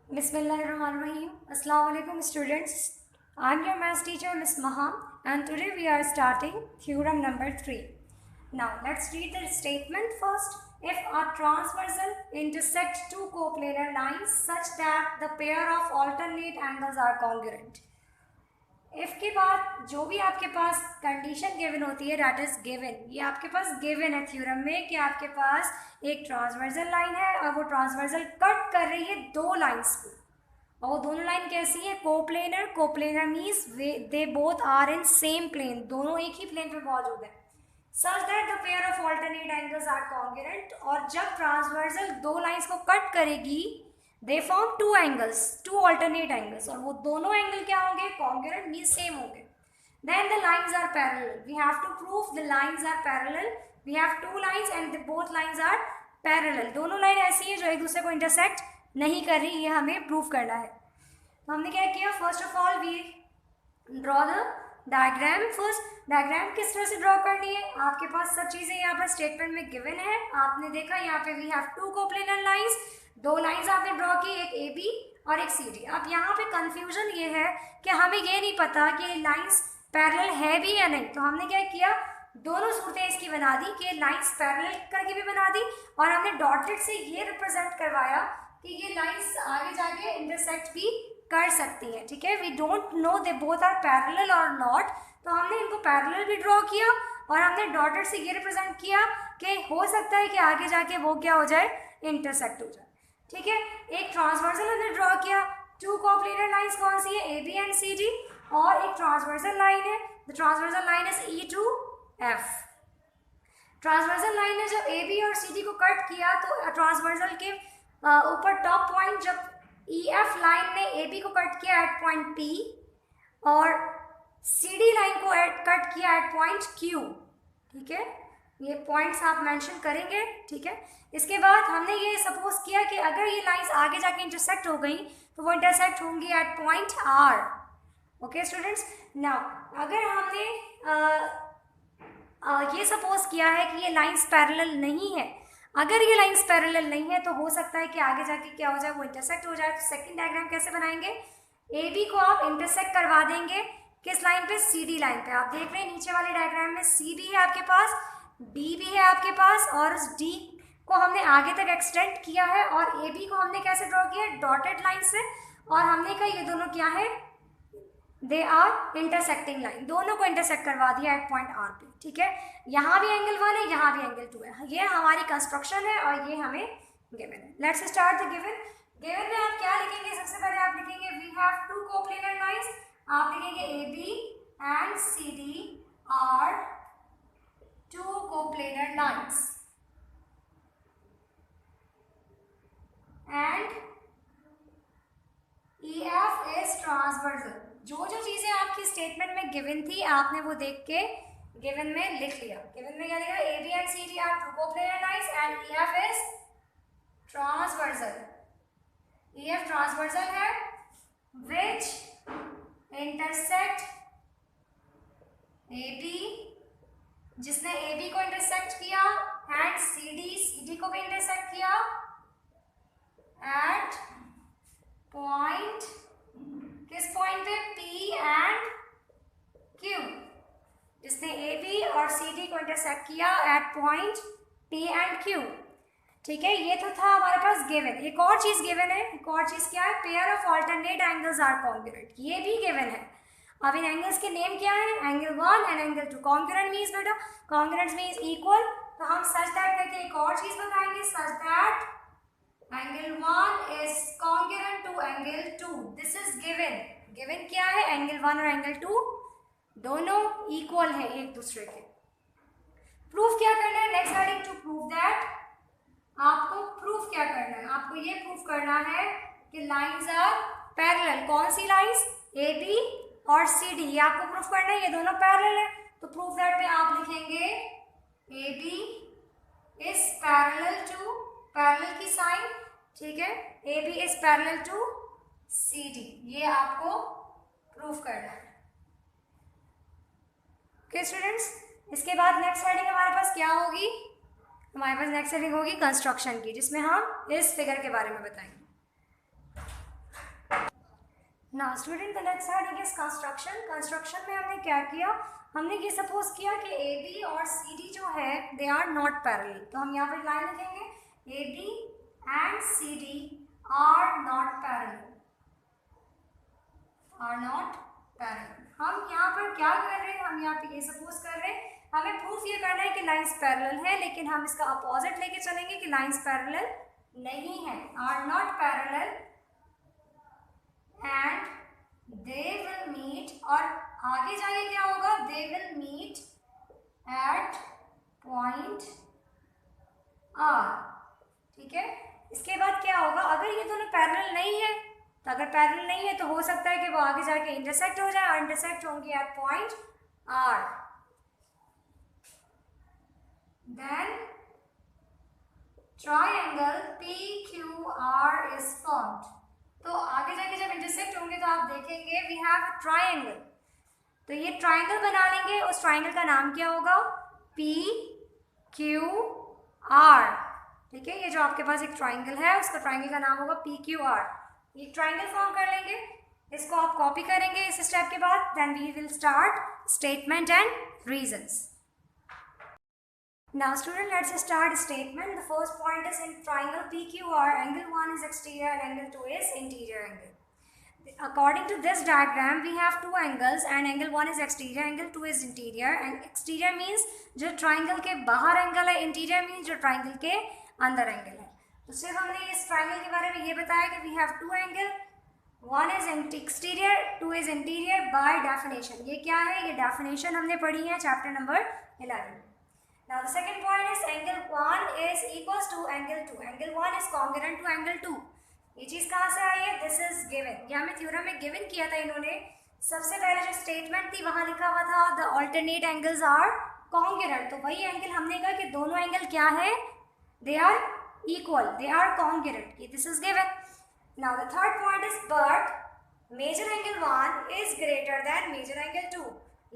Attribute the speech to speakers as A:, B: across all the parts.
A: Bismillahirrahmanirrahim. Assalamu alaikum students. I'm your maths teacher Miss Maham and today we are starting theorem number 3. Now let's read the statement first. If a transversal intersect two coplanar lines such that the pair of alternate angles are congruent. If के बाद जो भी आपके पास condition given होती है that is given, ये आपके पास given है थ्योरम में कि आपके पास एक ट्रांसवर्सल लाइन है और वो ट्रांसवर्सल कट कर रही है दो लाइंस को, और वो दोनों लाइन कैसी है? Coplanar. Coplanar means they both are in same plane, दोनों एक ही प्लेन पे मौजूद है. Such that the pair of alternate angles are congruent, और जब ट्रांसवर्सल दो लाइंस को कट करेगी they form two angles, two alternate angles, और वो दोनों एंगल क्या होंगे? कॉन्ग्रुएंट मींस सेम होंगे. Then the lines are parallel. We have to prove the lines are parallel. We have two lines and both lines are parallel. दोनों line ऐसी है जो एक दूसरे को इंटरसेक्ट नहीं कर रही, ये हमें प्रूव करना है. तो हमने क्या किया? First of all we draw the diagram. First diagram किस तरह से ड्रॉ करनी है? आपके पास सब चीज़ें यहाँ पर स्टेटमेंट में गिवन है. आपने देखा यहाँ पे we have two coplanar lines, दो लाइंस आपने ड्रॉ की, एक ए बी और एक सी डी. अब यहाँ पे कंफ्यूजन ये है कि हमें ये नहीं पता कि लाइंस पैरेलल है भी या नहीं. तो हमने क्या किया? दोनों सूरतें इसकी बना दी कि लाइंस पैरेलल करके भी बना दी, और हमने डॉटेड से ये रिप्रेजेंट करवाया कि ये लाइंस आगे जाके इंटरसेक्ट भी कर सकती हैं. ठीक है, we don't know they both are parallel और नॉट, तो हमने इनको पैरेलल भी ड्रॉ किया और हमने डॉटेड से ये रिप्रेजेंट किया कि हो सकता है कि आगे जाके वो क्या हो जाए? इंटरसेक्ट हो जाए. ठीक है, एक ट्रांसवर्सल हमने ड्रॉ किया. टू कोप्लेनर लाइंस कौन सी है? A B and C D, और एक ट्रांसवर्सल लाइन है. The transversal line is E to F. Transversal line ने जब ए बी और सी डी को कट किया तो ट्रांसवर्सल के ऊपर टॉप पॉइंट जब ई एफ लाइन ने ए बी को कट किया एट पॉइंट पी, और सी डी लाइन को कट किया एट पॉइंट क्यू. ठीक है, ये पॉइंट्स आप मेंशन करेंगे. ठीक है, इसके बाद हमने ये सपोज किया कि अगर ये लाइंस आगे जाके इंटरसेक्ट हो गई तो वो इंटरसेक्ट होंगी at point R. Okay students, now अगर हमने ये सपोज किया है कि ये लाइंस पैरेलल नहीं है, अगर ये लाइंस पैरेलल नहीं है तो हो सकता है कि आगे जाके क्या हो जाए? वो इंटरसेक्ट हो जाए. तो सेकंड डायग्राम कैसे बनाएंगे? ए बी को आप इंटरसेक्ट करवा देंगे किस लाइन पे? सी डी लाइन पे. आप देख रहे हैं नीचे वाले डायग्राम में सी भी है आपके पास, डी भी है आपके पास, और उस डी को हमने आगे तक एक्सटेंड किया है, और ए बी को हमने कैसे ड्रॉ किया? डॉटेड लाइन से, और हमने कहा ये दोनों क्या है? They are intersecting line. दोनों को इंटरसेक्ट करवा दिया एट पॉइंट आर पे. ठीक है, यहाँ भी एंगल 1 है, यहाँ भी एंगल 2 है. ये हमारी कंस्ट्रक्शन है और ये हमें गिवन है. Let's start the given. Given में आप क्या लिखेंगे? सबसे पहले आप लिखेंगे we have two coplanar lines. आप लिखेंगे A B and C D are two coplanar lines, and E F is transversal. जो जो चीजें आपकी स्टेटमेंट में गिवन थी आपने वो देख के गिवन में लिख लिया. गिवन में क्या लिखा? A B and C D are two coplanar lines and E F is transversal. E F transversal है विच इंटरसेक्ट ए बी, जिसने ए बी को इंटरसेक्ट किया, एंड सी डी को भी इंटरसेक्ट किया एट पॉइंट, किस पॉइंट पे? P and Q. जिसने ए बी और सी डी को इंटरसेक्ट किया at point P and Q. ठीक है, ये तो था हमारे पास गिवन. एक और चीज गिवन है. एक और चीज क्या है? Pair of alternate angles are congruent. ये भी गिवन है. अब इन एंगल्स के नेम क्या है? Angle 1 and angle 2. Congruent means बेटा, कॉन्ग्रुएंट मीन्स इक्वल. तो हम सच दैट करके एक और चीज बताएंगे, such that angle 1 is congruent to angle 2. This is given. Given क्या है? एंगल 1 और एंगल 2 दोनों इक्वल है एक दूसरे के. प्रूफ क्या करना है? Next heading to prove that. आपको प्रूफ क्या करना है? आपको ये प्रूफ करना है कि लाइंस आर पैरेलल. कौन सी लाइंस? ए बी और सी डी. ये आपको प्रूफ करना है, ये दोनों पैरेलल है. तो प्रूफ दैट में आप लिखेंगे A B is parallel to, parallel की साइन. ठीक है, A B is parallel to C D. ये आपको प्रूफ करना है. ओके स्टूडेंट्स, इसके बाद नेक्स्ट हेडिंग हमारे पास क्या होगी? हमारे पास नेक्स्ट हेडिंग होगी कंस्ट्रक्शन की, जिसमें हम इस फिगर के बारे में बताएंगे. Now student the next heading is construction. Construction में हमने क्या किया, हमने ये सपोज किया कि ए बी और सी डी जो है दे आर नॉट पैरेलल। तो हम यहाँ पर लाइन लिखेंगे A B and C D are not parallel, are not parallel. हम यहाँ पर क्या कर रहे हैं, हम यहाँ पे ये सपोज कर रहे हैं, हमें प्रूफ ये करना है कि लाइंस पैरेलल है, लेकिन हम इसका अपोजिट लेके चलेंगे कि लाइंस पैरेलल नहीं है, are not parallel and they will meet, और आगे जाके क्या होगा, they will meet at point R. ठीक है, इसके बाद क्या होगा, अगर ये दोनों पैरेलल नहीं है, तो अगर पैरेलल नहीं है तो हो सकता है कि वो आगे जाके इंटरसेक्ट हो जाए, और इंटरसेक्ट होंगे at point R. Then triangle PQR is formed. तो आगे जाके जब इंटरसेक्ट होंगे तो आप देखेंगे वी हैव अ ट्राइंगल। तो ये ट्राइंगल बना लेंगे, उस ट्राइंगल का नाम क्या होगा, PQR। ठीक है, ये जो आपके पास एक ट्राइंगल है उसका ट्राइंगल का नाम होगा PQR। ये ट्राइंगल फॉर्म कर लेंगे, इसको आप कॉपी करेंगे इस स्टेप के बाद। Then we will start statement and reasons. Now student, let's start statement. The first point is in triangle PQR, angle 1 is exterior and angle 2 is interior angle. According to this diagram, we have two angles and angle 1 is exterior, angle 2 is interior. And exterior means जो triangle के बाहर angle है, interior means जो triangle के अंदर angle है। तो सिर्फ हमने इस triangle के बारे में ये बताया कि we have two angle, one is exterior, two is interior by definition। ये क्या है, ये definition हमने पढ़ी है chapter number 11। Now the second point is angle 1 is equals to angle 2. Angle 1 is congruent to angle 2. ये चीज़ कहाँ से आई है, this is given। ये हमें थ्योरम में given किया था इन्होंने। सबसे पहले जो स्टेटमेंट थी वहाँ लिखा हुआ था the alternate angles are congruent। तो वही एंगल हमने कहा कि दोनों एंगल क्या है, they are equal, they are congruent। ये this is given। Now the third point is but major angle 1 is greater than major angle 2।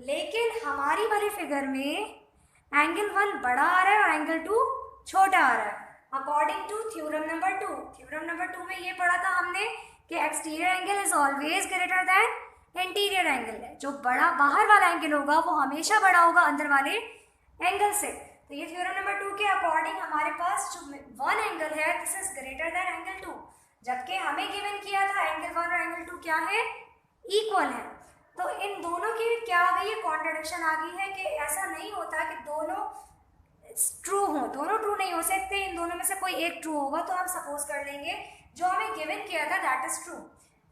A: लेकिन हमारी वाली फिगर में एंगल 1 बड़ा आ रहा है और एंगल 2 छोटा आ रहा है, according to theorem number 2। Theorem number 2 में ये पढ़ा था हमने कि exterior angle is always greater than interior angle है। जो बड़ा बाहर वाला एंगल होगा वो हमेशा बड़ा होगा अंदर वाले एंगल से। तो ये थ्योरम नंबर 2 के अकॉर्डिंग हमारे पास जो 1 एंगल है this is greater than angle 2, जबकि हमें गिवन किया था एंगल 1 और एंगल 2 क्या है, इक्वल है। तो इन दोनों की क्या आ गई है, कॉन्ट्रडिक्शन आ गई है कि ऐसा नहीं होता कि दोनों ट्रू हो, दोनों ट्रू नहीं हो सकते, इन दोनों में से कोई एक ट्रू होगा। तो हम सपोज कर लेंगे जो हमें गिवन किया था that is true.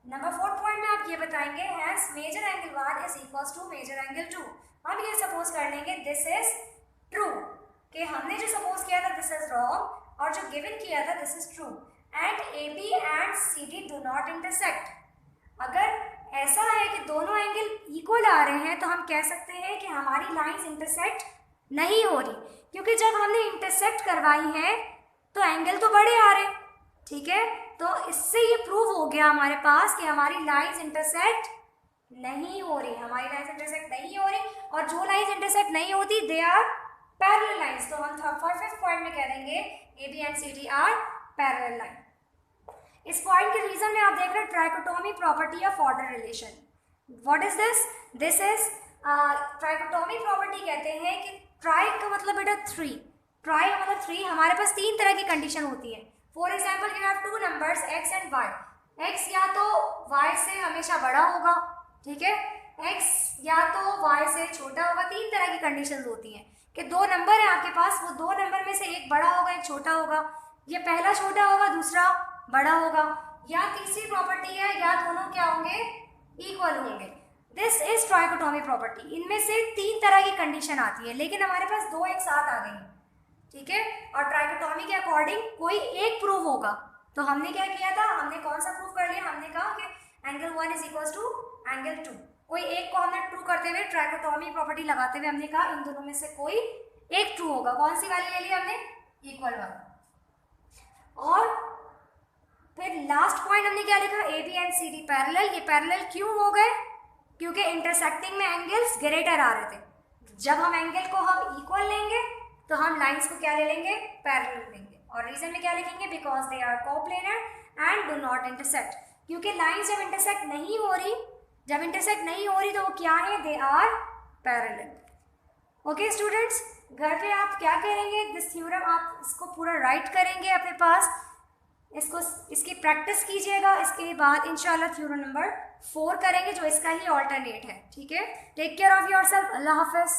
A: Number 4 point में आप ये बताएंगे hence measure angle 1 is equals to measure angle 2। हम ये सपोज कर लेंगे दिस इज ट्रू, कि हमने जो सपोज किया था दिस इज रॉन्ग और जो गिवन किया था this is true. And AB and CD do not intersect. अगर ऐसा है कि दोनों एंगल इक्वल आ रहे हैं तो हम कह सकते हैं कि हमारी लाइंस इंटरसेक्ट नहीं हो रही, क्योंकि जब हमने इंटरसेक्ट करवाई है तो एंगल तो बड़े आ रहे हैं। ठीक है, तो इससे ये प्रूव हो गया हमारे पास कि हमारी लाइंस इंटरसेक्ट नहीं हो रही, हमारी लाइंस इंटरसेक्ट नहीं हो रही, और जो लाइंस इंटरसेक्ट नहीं होती दे आर पैरेलल लाइंस। तो हम 5th पॉइंट में कह देंगे AB and CD are parallel line. इस पॉइंट के रीजन में आप देख रहे हैं trichotomy property of order relation. What is this, this is trichotomy property कहते हैं कि ट्राई का मतलब बेटा 3, ट्राई का मतलब 3। हमारे पास 3 तरह की कंडीशन होती है। For example you have 2 numbers x and y। x या तो y से हमेशा बड़ा होगा, ठीक है, x या तो y से छोटा होगा। 3 तरह की कंडीशंस होती हैं कि 2 नंबर है आपके पास, वो 2 नंबर में से एक बड़ा होगा एक छोटा होगा, ये पहला छोटा होगा दूसरा बड़ा होगा, या तीसरी प्रॉपर्टी है या दोनों क्या होंगे, इक्वल होंगे। This is trichotomy property. इनमें से 3 तरह की कंडीशन आती है, लेकिन हमारे पास 2 एक साथ आ गई, ठीक है, और ट्राइकोटोमी के अकॉर्डिंग कोई एक प्रूव होगा। तो हमने क्या किया था, हमने कौन सा प्रूव कर लिया, हमने कहा कि angle 1 is equal to angle 2। कोई एक को हमने ट्रू करते हुए ट्राइकोटोमी प्रॉपर्टी लगाते हुए हमने कहा इन दोनों में से कोई एक ट्रू होगा। कौन सी वाली ले ली हमने, इक्वल वाला। और फिर लास्ट पॉइंट हमने क्या लिखा, AB एंड CD पैरेलल। ये पैरेलल क्यों हो गए, क्योंकि इंटरसेक्टिंग में एंगल्स ग्रेटर आ रहे थे। जब हम एंगल को हम इक्वल लेंगे तो हम लाइंस को क्या ले लेंगे, पैरेलल लेंगे। और रीजन में क्या लिखेंगे, because they are coplanar and do not intersect. क्योंकि लाइंस जब इंटरसेक्ट नहीं हो रही तो वो क्या है, they are parallel. Okay students, घर पे आप क्या करेंगे, दिस थ्योरम आप इसको पूरा राइट करेंगे अपने पास, इसकी प्रैक्टिस कीजिएगा। इसके बाद इंशाल्लाह थ्योरम नंबर 4 करेंगे जो इसका ही ऑल्टरनेट है। ठीक है, टेक केयर ऑफ योरसेल्फ, अल्लाह हाफिज़।